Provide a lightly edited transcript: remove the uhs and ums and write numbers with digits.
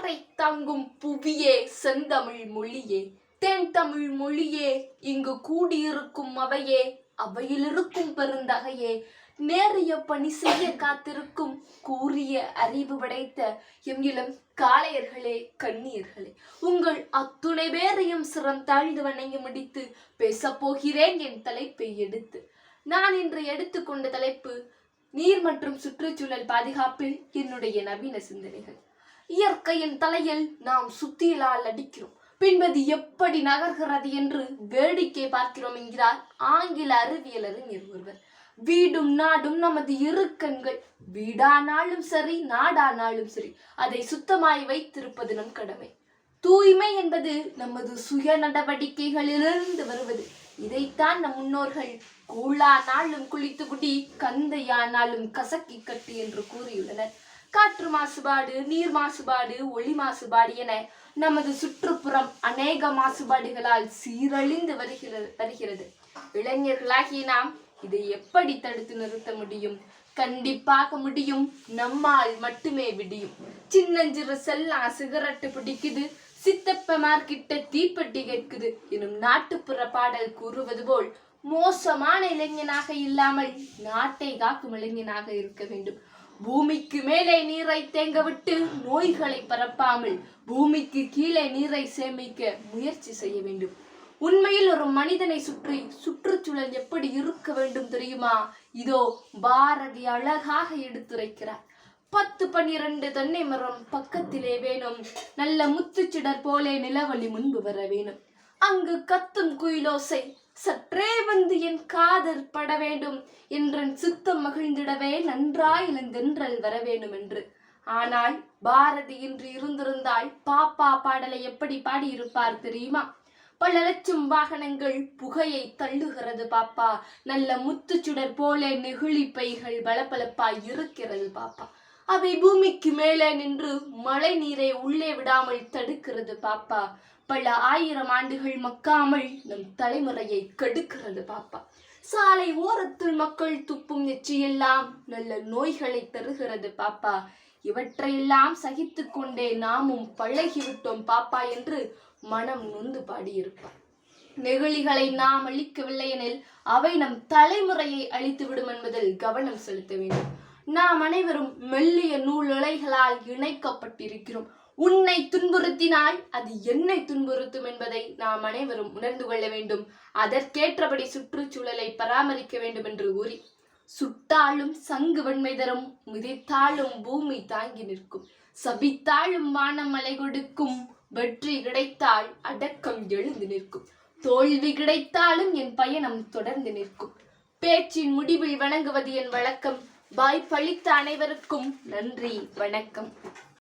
காற்றை தாங்கும் புவியே செந்தமிழ் மொழியே, தென் தமிழ் மொழியே, இங்கு கூடியிருக்கும் அவையே, அவையில் இருக்கும் பெருந்தகையே, நேரிய பணி செய்ய காத்திருக்கும் கூறிய அறிவு படைத்த எம் இளம் காளையர்களே, கண்ணீர்களே, உங்கள் அத்துணை பேரையும் சிரம் தாழ்ந்து வணங்கி முடித்து பேசப் போகிறேன் என் தலைப்பை எடுத்து. நான் இன்று எடுத்துக்கொண்ட தலைப்பு நீர் மற்றும் சுற்றுச்சூழல் பாதுகாப்பில் என்னுடைய நவீன சிந்தனைகள். இயற்கையின் தலையில் நாம் சுத்தியலால் அடிக்கிறோம், பின்பது எப்படி நகர்கிறது என்று வேடிக்கை பார்க்கிறோம் என்கிறார் ஆங்கில அறிவியல் அறிஞர் ஒருவர். வீடும் நாடும் நமது இரு கண்கள். வீடானாலும் சரி, நாடானாலும் சரி, அதை சுத்தமாய் வைத்திருப்பது நம் கடமை. தூய்மை என்பது நமது சுய நடவடிக்கைகளிலிருந்து வருவது. இதைத்தான் நம் முன்னோர்கள் கூழானாலும் குளித்து குடி, கந்தையானாலும் கசக்கி கட்டு என்று கூறியுள்ளனர். காற்று மாசுபாடு, நீர் மாசுபாடு, ஒளி மாசுபாடு என நமது சுற்றுப்புறம் அநேக மாசுபாடுகளால் சீரழிந்து வருகிறது. இளைஞர்களாகிய நாம் இதை எப்படி தடுத்து நிறுத்த முடியும்? கண்டிப்பாக முடியும். நம்மால் மட்டுமே விடியும். சின்னஞ்சிறு செல்லா சிகரெட்டு பிடிக்குது, சித்தப்ப மார்க்கிட்ட தீப்பெட்டி கேட்குது எனும் நாட்டுப்புற பாடல் கூறுவது போல் மோசமான இளைஞனாக இல்லாமல் நாட்டை காக்கும் இளைஞனாக இருக்க வேண்டும். பூமிக்கு மேலே நீரை தேங்க விட்டு நோய்களை பரப்பாமல் பூமிக்கு கீழே நீரை சேமிக்க முயற்சி செய்ய வேண்டும். உண்மையில் ஒரு மனிதனை சுற்றி சுற்றுச்சூழல் எப்படி இருக்க வேண்டும் தெரியுமா? இதோ பாரதி அழகாக எடுத்துரைக்கிறார். 10-12 தென்னை மரம் பக்கத்திலே வேணும், நல்ல முத்துச்சிடர் போலே நிலவொளி முன்பு வர வேணும். அங்கு கத்தும் குயிலோசை சற்றே வந்து என் காதல் பட வேண்டும் என்றன் சித்தம் மகிழ்ந்திடவே நன்றாய் இளந்தென்றல் வர வேண்டும் என்று. ஆனால் பாரதி இன்று இருந்திருந்தால் பாப்பா பாடலை எப்படி பாடியிருப்பார் தெரியுமா? பல லட்சம் வாகனங்கள் புகையை தள்ளுகிறது பாப்பா, நல்ல முத்துச்சுடர் போல நெகிழி பைகள் பளபளப்பாய் இருக்கிறது பாப்பா, அவை பூமிக்கு மேலே நின்று மழை நீரை உள்ளே விடாமல் தடுக்கிறது பாப்பா, பல 1000 ஆண்டுகள் மக்காமல் நம் தலைமுறையை கெடுக்கிறது பாப்பா, சாலை ஓரத்தில் மக்கள் துப்பும் எச்சியெல்லாம் நல்ல நோய்களை தருகிறது பாப்பா, இவற்றையெல்லாம் சகித்து கொண்டே நாமும் பழகிவிட்டோம் பாப்பா என்று மனம் நொந்து பாடியிருப்பார். நெகிழிகளை நாம் அழிக்கவில்லை எனில் அவை நம் தலைமுறையை அழித்துவிடும் என்பதில் கவனம் செலுத்த வேண்டும். நாம் அனைவரும் மெல்லிய நூல் இழைகளால் இணைக்கப்பட்டிருக்கிறோம். உன்னை துன்புறுத்தினால் அது என்னை துன்புறுத்தும் என்பதை நாம் அனைவரும் உணர்ந்து கொள்ள வேண்டும். அதற்கேற்றபடி சுற்றுச்சூழலை பராமரிக்க வேண்டும் என்று கூறி, சுட்டாலும் சங்கு வெண்மை தரும், மிதித்தாலும் பூமி தாங்கி நிற்கும், சபித்தாலும் வானம் மலை கொடுக்கும், வெற்றி கிடைத்தால் அடக்கம் எழுந்து நிற்கும், தோல்வி கிடைத்தாலும் என் பயணம் தொடர்ந்து நிற்கும், பேச்சின் முடிவில் வணங்குவது என் வழக்கம். வாய்ப்பளித்த அனைவருக்கும் நன்றி, வணக்கம்.